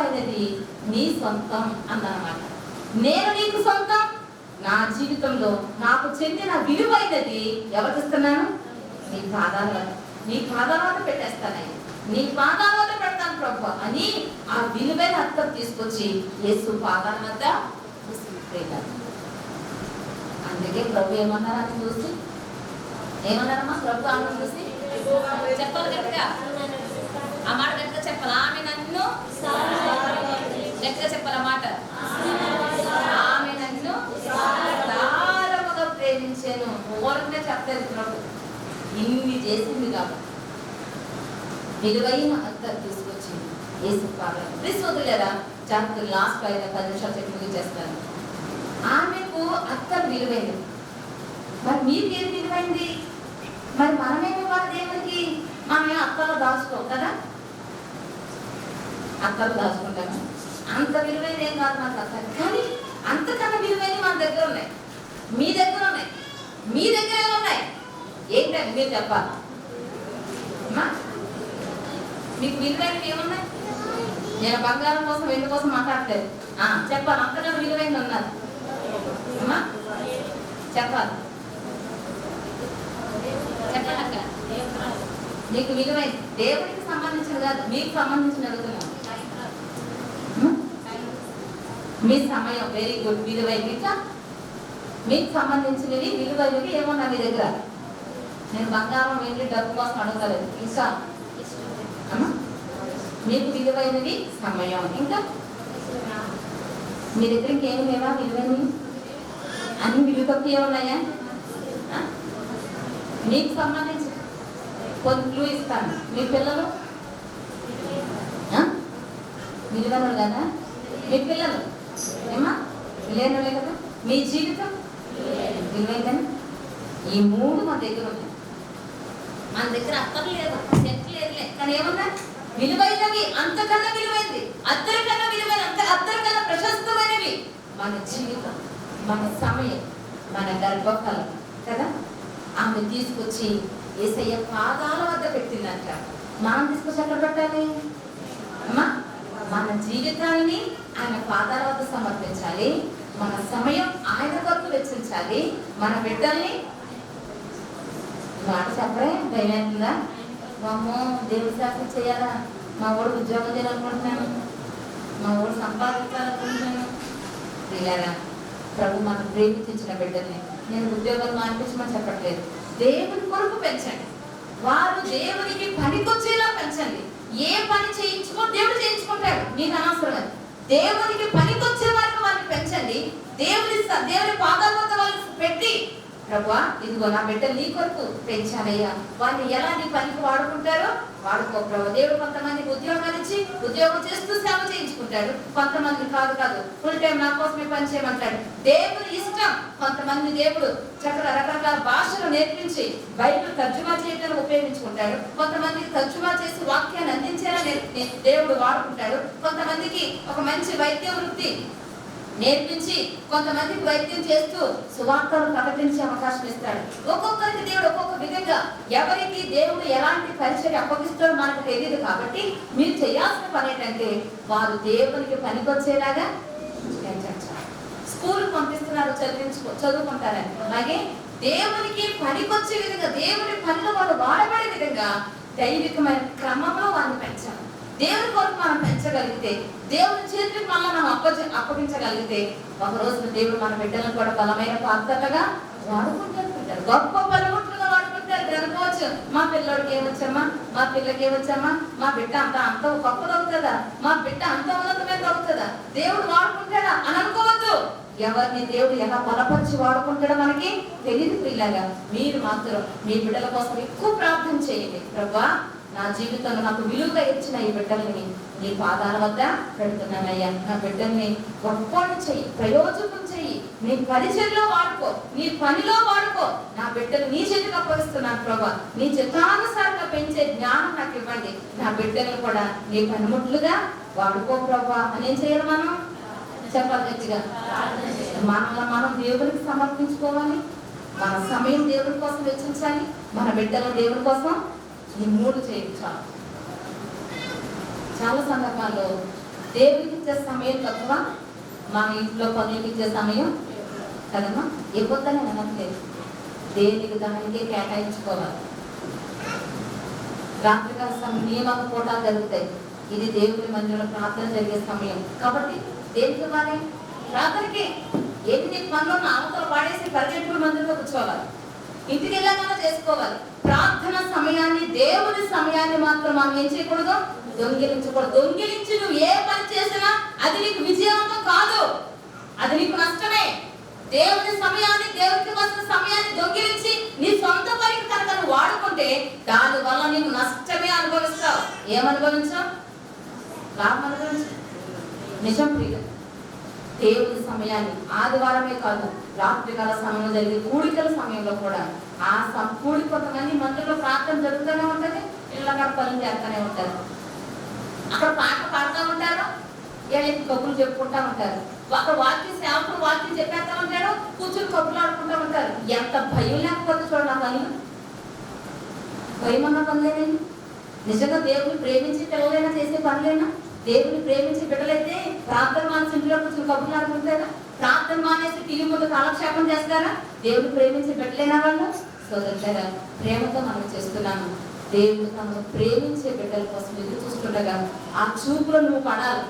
విలువైనది నీ సొంతం అన్నమాట. నేను నీకు సొంతం. నా జీవితంలో నాకు చెందిన విలువైనది ఎవరికి ఇస్తున్నాను? నీ పాదాల వద్ద. నీ పాదాల వద్ద పెట్టేస్తానయ్యా, నీ పాదాల వద్ద పెడతాను ప్రభు అని ఆ విలువైన అర్థం తీసుకొచ్చి యేసు పాదాల వద్ద తీసుకెళ్ళారు. అందుకే ప్రభు ఏమన్నారు అని చూసి, ఏమన్నారమ్మా ప్రభు ఆమెను చూసి? చెప్పాలి గట్టిగా, ఆ మాట గట్టిగా చెప్పాలి. ఆమె నన్ను గట్టిగా చెప్పాలి ఆ మాట. ఆమె నన్ను సారముగా ప్రేమించాను. ఓరకనే చెప్తారు ప్రభు. ఇన్ని చేసింది కాబట్టి విలువైన అర్థం తీసుకొచ్చింది యేసు పాదాలు. తీసుకొద్దులేరా జాగ్రత్త. లాస్ట్ 10 నిమిషాలు చెప్పి చేస్తాను. ఆమెకు అర్థం విలువైనది. మరి మీకు ఏది విలువైంది? మరి మనమేమి వాళ్ళ దేవుడికి మనమే అత్తలో దాచుకోం కదా. అత్తలు దాచుకుంటాము. అంత విలువైన ఏం కాదు మనకు అర్థం. కానీ అంతకన్నా విలువైన మన దగ్గర ఉన్నాయి, మీ దగ్గర ఉన్నాయి, మీ దగ్గర ఏమున్నాయి? ఏంటంటే మీరు చెప్పాలి. మీకు విలువైనవి ఏమున్నాయి? నేను బంగారం కోసం వెండి కోసం మాట్లాడలేదు. చెప్పాలి. అంతకన్నా విలువైనది ఉన్నారు అమ్మా, చెప్పాలి. చెప్పండి అక్క. మీకు విలువైన దేవుడికి సంబంధించిన కాదు, మీకు సంబంధించిన అడుగుతున్నాను. మీ సమయం వెరీ గుడ్, విలువైనవి. ఇంకా మీకు సంబంధించినవి విలువైనవి ఏమన్నా మీ దగ్గర? నేను బంగారం వెండి డబ్బు కోసం అడగలేదు. ఇంకా అమ్మా మీకు విలువైనవి సమయం. ఇంకా మీ దగ్గర ఇంకేమి లేవా విలువైనవి? అన్ని విలువ తక్కువ ఏమున్నాయా? మీకు సంబంధించి కొన్ని క్లూ ఇస్తాను. మీ పిల్లలు విలువైనవి కదా? మీ పిల్లలు ఏమా విలువైనవే కదా? మీ జీవితం విలువైందని? ఈ 3 మన దగ్గర ఉన్నాయి. మన దగ్గర అత్తరు లేదు, సెట్ లేదులే, కానీ ఏమన్నా విలువైనవి. అంతకన్నా విలువైంది, అత్తరికన్నా విలువైన, అత్తరికన్నా ప్రశస్తమైనవి మన జీవితం, మన సమయం, మన గర్భఫలం కదా. ఆమె తీసుకొచ్చి యేసయ్య పాదాల వద్ద పెట్టిందంట. మనం తీసుకొచ్చి ఎక్కడ పెట్టాలి అమ్మా? మన జీవితాన్ని ఆయన పాదాల వద్ద సమర్పించాలి. మన సమయం ఆయన కొరకు వెచ్చించాలి. మన బిడ్డల్ని మాట చెప్పరే భయం అవుతుందా? అమ్మో దేవుడి శాస్త్రం చేయాలా, మా ఊడు ఉద్యోగం చేయాలనుకుంటున్నాను, మా ఊడు సంపాదించాలనుకుంటున్నాను. ఇలాగా ప్రభు మనం ప్రేమించిన బిడ్డల్ని నేను ఉద్యోగాలు మానిపించమని చెప్పట్లేదు. దేవుని కొరకు పెంచండి. వారు దేవునికి పనికొచ్చేలా పెంచండి. ఏ పని చేయించుకో దేవుడు చేయించుకుంటాడు, మీకు అనవసరం. దేవునికి పనికొచ్చే వారికి వారిని పెంచండి. దేవుని పాదాల వద్ద వాళ్ళని పెట్టి, ప్రభువా ఇదిగో నా బిడ్డ నీ కొరకు పెంచానయ్యా, వారిని ఎలా నీ పనికి వాడుకుంటారో వాడుకో ప్రభు. దేవుడు కొంతమందికి ఉద్యోగాలు ఇచ్చి ఉద్యోగం చేస్తూ సేవ చేయించుకుంటాడు. కొంతమంది కాదు ఫుల్ టైం నా కోసమే పని చేయమంటాడు. దేవుని ఇష్టం. కొంతమంది దేవుడు చక్కగా రకరకాల భాషలు నేర్పించి బైబిల్ తర్జుమా చేయడానికి ఉపయోగించుకుంటాడు. కొంతమందికి తర్జుమా చేసి వాక్యాన్ని అందించేలా దేవుడు వాడుకుంటాడు. కొంతమందికి ఒక మంచి వైద్య వృత్తి నేర్పించి కొంతమందికి వైద్యం చేస్తూ సువార్తలు ప్రకటించే అవకాశం ఇస్తాడు. ఒక్కొక్కరికి దేవుడు ఒక్కొక్క విధంగా, ఎవరికి దేవుడు ఎలాంటి పరిచయం అప్పగిస్తాడో మనకు తెలియదు. కాబట్టి మీరు చేయాల్సిన పని ఏంటంటే వారు దేవునికి పనికొచ్చేలాగా స్కూల్ పంపిస్తున్నారు, చదువుకుంటారని. అలాగే దేవునికి పనికొచ్చే విధంగా, దేవుని పనిలో వాళ్ళు వాడబడే విధంగా దైవికమైన క్రమంలో వారిని పెంచాలి. దేవుని కొరకు మనం పెంచగలిగితే, దేవుని చేతులకు మనం అప్పగించగలిగితే, ఒక రోజున దేవుడు మన బిడ్డలను కూడా బలమైన పాత్రలుగా వాడుకుంటారు. గొప్ప పనిముట్లుగా వాడుకుంటారు. అనుకోవచ్చు, మా పిల్లడికి ఏమొచ్చమ్మా, మా పిల్లకి ఏమొచ్చమ్మా, మా బిడ్డ అంత గొప్పది అవుతుందా, మా బిడ్డ అంత ఉన్నతమైనది అవుతుందా, దేవుడు వాడుకుంటాడా అని అనుకోవద్దు. ఎవరిని దేవుడు ఎలా బలపరిచి వాడుకుంటాడో మనకి తెలియదు. పిల్లగా మీరు మాత్రం మీ బిడ్డల కోసం ఎక్కువ ప్రార్థన చేయండి. ప్రభువా నా జీవితంలో నాకు విలువగా ఇచ్చిన ఈ బిడ్డల్ని నీ పాదాల వద్ద పెడుతున్నానయ్యా. నా బిడ్డల్ని గొప్పని చెయ్యి, ప్రయోజకం చెయ్యి, నీ పరిచయంలో వాడుకో, నీ పనిలో వాడుకో. నా బిడ్డలు నీ చేతికి అప్పగిస్తున్నాను ప్రభా. నీ చిత్తానుసారంగా పెంచే జ్ఞానం నాకు ఇవ్వండి. నా బిడ్డలను కూడా నీ పనిముట్లుగా వాడుకో ప్రభా. అని ఏం చేయాలి? మనం చెప్పాలి గట్టిగా. మనం దేవుడికి సమర్పించుకోవాలి. మన సమయం దేవుడి కోసం వెచ్చించాలి. మన బిడ్డలను దేవుడి కోసం ఈ 3 చేయించాలి. చాలా సందర్భాల్లో దేవుడికి ఇచ్చే సమయం తక్కువ, మన ఇంట్లో పనులకి ఇచ్చే సమయం కదమ్మా ఇవ్వద్దని అనట్లేదు. దేనికి దానికే కేటాయించుకోవాలి. రాత్రికాల సమయం నియమక పూట జరుగుతాయి. ఇది దేవుడి మందిరంలో ప్రార్థన జరిగే సమయం కాబట్టి దేనికి ఇవ్వాలి? ప్రార్థనకి. ఎన్ని పనులను అవతల పాడేసి పరిగెట్టుకుని మందిరంలో కూర్చోవాలి, ఇంటికి వెళ్ళామన్నా చేసుకోవాలి. ప్రార్థన సమయాన్ని, దేవుడి సమయాన్ని మాత్రం మనం ఏం చేయకూడదు? దొంగిలించకూడదు. దొంగిలించి నువ్వు ఏ పని చేసినా అది నీకు విజయవంతం కాదు, అది నీకు నష్టమే. దేవుడి సమయాన్ని, దేవుడికి వస్తున్న సమయాన్ని దొంగిలించి నీ సొంత పనికి కనుక నువ్వు వాడుకుంటే దాని వల్ల నీకు నష్టమే అనుభవిస్తావు. ఏమనుభవించావు? లాభం అనుభవించు. నిజం ప్రియ, దేవుడి సమయాన్ని ఆదివారమే కాదు, రాత్రికాల సమయంలో జరిగే కూడికల సమయంలో కూడా ఆ కూడి కొంతమంది మందిలో ప్రార్థన జరుగుతూనే ఉంటుంది, ఇళ్ళగా పనులు చేస్తూనే ఉంటారు. అక్కడ పాటలు పాడుతూ ఉంటారు, వీళ్ళకి కబుర్లు చెప్పుకుంటా ఉంటారు. అక్కడ వాక్యం సేవకుడు వాక్యం చెప్పేస్తా ఉంటాడు, కూర్చుని కబుర్లు ఆడుకుంటూ ఉంటారు. ఎంత భయం లేకపోతే చూడండి ఆ పనులు. భయం అన్న పనులేనండి. నిజంగా దేవుని ప్రేమించి పిల్లలైనా చేసే పనులైనా, దేవుని ప్రేమించి బిడ్డలైతే ప్రార్థన మానేసి ఇంట్లో కూర్చొని కబుర్లు ఆడుకుంటారా? ప్రార్థన మానేసి టీవీ ముందు కాలక్షేపం చేస్తారా? దేవుని ప్రేమించి బిడ్డలైన వాళ్ళు సోదరులారా, ప్రేమతో మనం చేస్తున్నాము. దేవుడు తనను ప్రేమించే బిడ్డల కోసం ఎదురు చూస్తుండగా ఆ చూపులో నువ్వు పడాలి.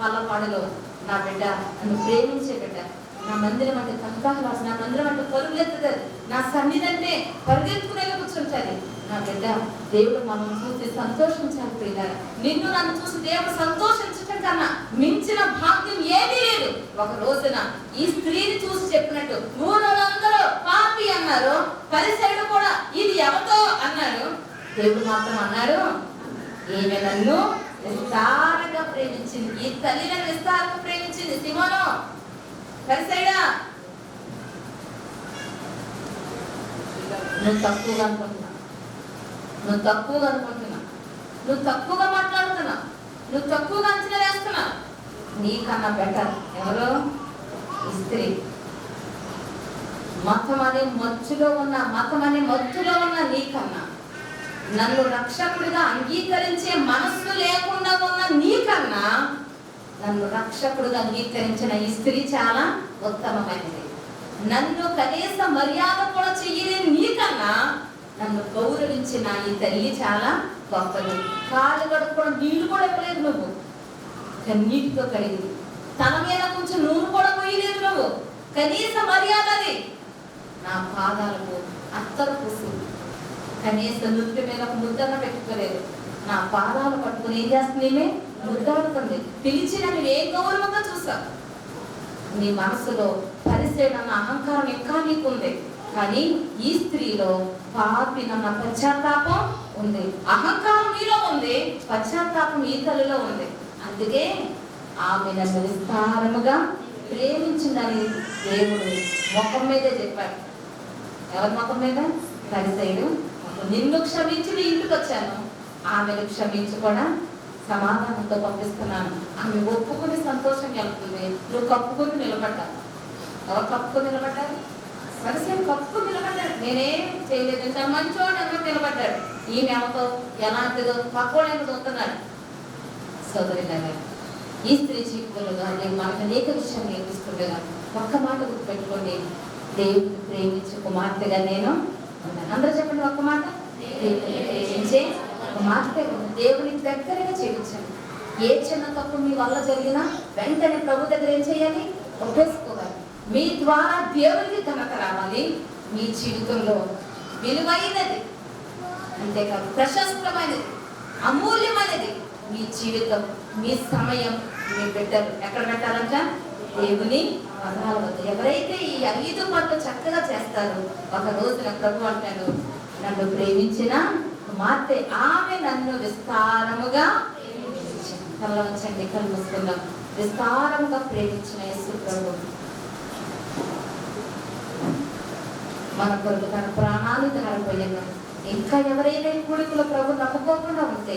పల్లపాడులో నా బిడ్డ నన్ను ప్రేమించే బిడ్డ, నా మందిరం అంటే కంకాహలాసు, నా మందిరం అంటే పరుగులెత్తుతుంది, నా సన్నిధి అంటే పరిగెత్తుకునే కూర్చుంటుంది. నా బిడ్డ దేవుడు మనం చూసి సంతోషించాలి ప్రియులారా. నిన్ను నన్ను చూసి దేవుడు సంతోషించటం కన్నా మించిన భాగ్యం ఏదీ లేదు. ఒక రోజున ఈ స్త్రీని చూసి చెప్పినట్టు ఊరందరూ పాపి అన్నారు, పరిసయుడు కూడా ఇది ఎవరితో అన్నాడు. దేవుడు మాత్రం అన్నాడు, ఈమె నన్ను విస్తారంగా ప్రేమించింది. ఈ తల్లి నన్ను విస్తారంగా ప్రేమించింది. సిమోను పరిసయుడా, నువ్వు తక్కువగా అనుకుంటున్నా, నువ్వు తక్కువగా అనుకుంటున్నా, నువ్వు తక్కువగా మాట్లాడుతున్నా, నువ్వు తక్కువగా అంచనా వేస్తున్నా. నీకన్నా బెటర్ ఎవరు? ఈ స్త్రీ. మతం అనే మత్తులో ఉన్న నీకన్నా, నన్ను రక్షకుడిగా అంగీకరించే మనస్సు లేకుండా ఉన్న నీకన్నా, నన్ను రక్షకుడిగా అంగీకరించిన ఈ స్త్రీ చాలా ఉత్తమమైనది. నన్ను కనీస మర్యాద కూడా చెయ్యలేని నీకన్నా నన్ను గౌరవించిన ఈ తల్లి చాలా గొప్పది. కాళ్ళు కడుక్కోవడం నీళ్లు కూడా ఇవ్వలేదు నువ్వు, కన్నీటితో కడిగి. తన మీద కొంచెం నూనె కూడా పోయలేదు నువ్వు, కనీస మర్యాద అది. నా పాదాలకు అత్తరు పూసి కనీస నుదుటి మీద ముద్దన పెట్టుకోలేదు. నా పాదాలు పట్టుకుని ఏం చేస్తుంది? ముద్దాడుతుంది. పిలిచిన ఏ గౌరవంగా చూసావు. నీ మనసులో పరిశీలన అహంకారం ఇంకా నీకుంది, కానీ ఈ స్త్రీలో పాపినన్న పశ్చాత్తాపం ఉంది. అహంకారం నీలో ఉంది, పశ్చాత్తాపం ఈ తల్లిలో ఉంది. అందుకే ఆమె నన్ను విస్తారముగా ప్రేమించిందని దేవుడు ముఖం మీదే చెప్పాడు. ఎవరి ముఖం మీద? పరిసయుడు. నిన్ను క్షమించి నీ ఇంటికి వచ్చాను, ఆమెను క్షమించి కూడా సమాధానంతో పంపిస్తున్నాను. ఆమె ఒప్పుకుని సంతోషం కలుగుతుంది. నువ్వు కప్పుకొని నిలబడ్డావు. ఎవరు కప్పుకొని నిలబడ్డారు? పరిసయుడు కప్పుకొని నిలబడ్డాడు. నేనేం చేయలేదు, ఇంత మంచోడు ఎవరు నిలబడ్డాడు. ఈమె ఎవరితో ఎలాంటిదో పక్కోడేమో చూస్తున్నాడు. సోదరి గారు, ఈ స్త్రీ జీవితంలో మనకు అనేక విషయాలు నేర్పిస్తుండగా ఒక్క మాట గుర్తుపెట్టుకోండి, దేవుడిని ప్రేమించే కుమార్తెగా నేను ఉన్నాను. అందరూ చెప్పండి ఒక్క మాట. దేవుడిని ప్రేమించే కుమార్తె, దేవునికి దగ్గరగా చేయించండి. ఏ చిన్న తప్పు మీ వల్ల జరిగినా వెంటనే ప్రభు దగ్గర ఏం చేయాలి? ఒప్పేసుకోవాలి. మీ ద్వారా దేవునికి ఘనత రావాలి. మీ జీవితంలో విలువైనది, అంతేకాదు ప్రశస్తమైనది, అమూల్యమైనది మీ జీవితం, మీ సమయం, మీ బిడ్డలు ఎక్కడ పెట్టాలంట? దేవుని పదాల వద్ద. ఎవరైతే ఈ 5 పనులు చక్కగా చేస్తారో ఒక రోజున ప్రభు అంటాడు, నన్ను ప్రేమించిన కుమార్తె, ఆమె నన్ను విస్తారముగా ప్రేమించింది. కళ్ళ వచ్చండి, కళ్ళు మూసుకుందాం. విస్తారముగా ప్రేమించిన యేసు ప్రభు మన కొరకు తన ప్రాణాలు ధారపోయాను. ఇంకా ఎవరైనా కూడికలో ప్రభు నమ్ముకోకుండా ఉంటే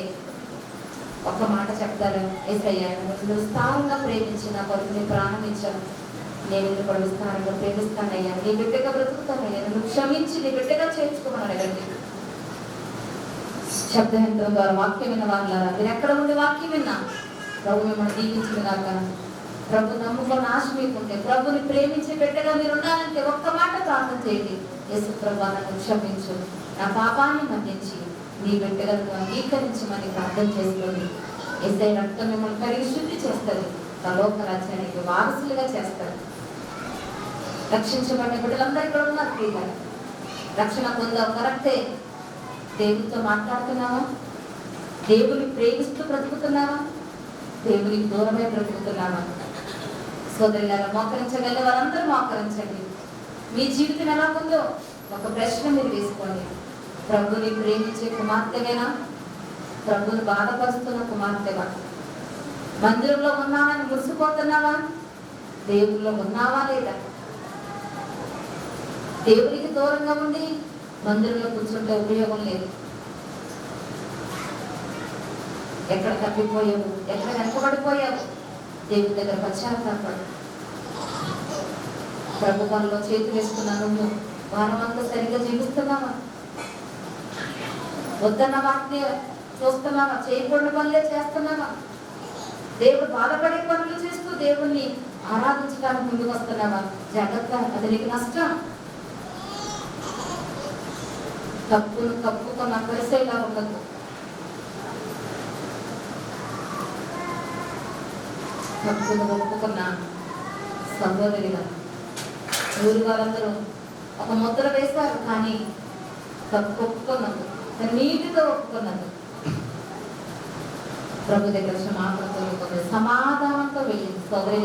ఒక మాట చెప్తారు, యేసయ్యా నువ్వు విస్తారంగా ప్రేమించిన కొరకు నీ ప్రాణం ఇచ్చాను, నేను కూడా విస్తారంగా ప్రేమిస్తానయ్యా, నీ బిడ్డగా బ్రతుకుతానయ్యా, నువ్వు క్షమించి నీ బిడ్డగా చేర్చుకోమని అడగండి. శబ్దయంత్రం ద్వారా వాక్యం విన్న వాళ్ళారా, మీరు ఎక్కడ ఉండి వాక్యం విన్నా ప్రభు మిమ్మల్ని దీవించిన కాక. ప్రభు నమ్ముకొని ఆశ మీకుంటే, ప్రభుని ప్రేమించే బిడ్డగా మీరు ఉండాలంటే ఒక్క మాట ప్రార్థన చేయండి. యేసు ప్రభు నన్ను క్షమించు, నా పాపాన్ని మన్నించి నీ బిడ్డలను అంగీకరించమని ప్రార్థన చేసుకోండి. యేసయ్య రక్తం మిమ్మల్ని కడిగి శుద్ధి చేస్తుంది, పరలోక రాజ్యానికి వారసులుగా చేస్తారు. రక్షించబడిన బిడ్డలందరూ ఇక్కడ ఉన్నారు. ప్రియుల రక్షణ పొందాం కరెక్టే. దేవునితో మాట్లాడుతున్నావా? దేవుని ప్రేమిస్తూ బ్రతుకుతున్నావా? దేవునికి దూరమే బ్రతుకుతున్నావా? సోదరులారా, మోకరించగలిగే వారందరూ మోకరించండి. మీ జీవితం ఎలా ఉందో ఒక ప్రశ్న మీరు వేసుకోండి. ప్రభుని ప్రేమించే కుమార్తెవేనా? ప్రభుని బాధపరుస్తున్న కుమార్తెవా? మందిరంలో ఉన్నావని మురిసిపోతున్నావా? దేవుల్లో ఉన్నావా లేదా? దేవునికి దూరంగా ఉండి మందిరంలో కూర్చుంటే ఉపయోగం లేదు. ఎక్కడ తప్పిపోయావు, ఎక్కడ వెనకబడిపోయావు? దేవుని దగ్గర పశ్చాత్తాపడు. ప్రభు పనిలో చేతులు వేసుకున్నా నువ్వు వారం అంతా సరిగ్గా జీవిస్తున్నావా? వద్దన్న వాటిని చూస్తున్నావా? చేయకూడని పనులే చేస్తున్నావా? దేవుడు బాధపడే పనులు చేస్తూ దేవుణ్ణి ఆరాధించడానికి ముందుకు వస్తున్నావా? జాగ్రత్త, అది నీకు నష్టం. తప్పును కప్పుకున్న పరిసైలా ఉండదు. తప్పును ఒప్పుకున్న సహోదరిగా ఊరి వారందరూ ఒక ముద్ర వేశారు, కానీ తప్పు ఒప్పుకున్నది, నీటితో ఒప్పుకున్నది. ప్రభు దగ్గర క్షమాపణతో సమాధానంతో వెళ్ళింది. సోదరి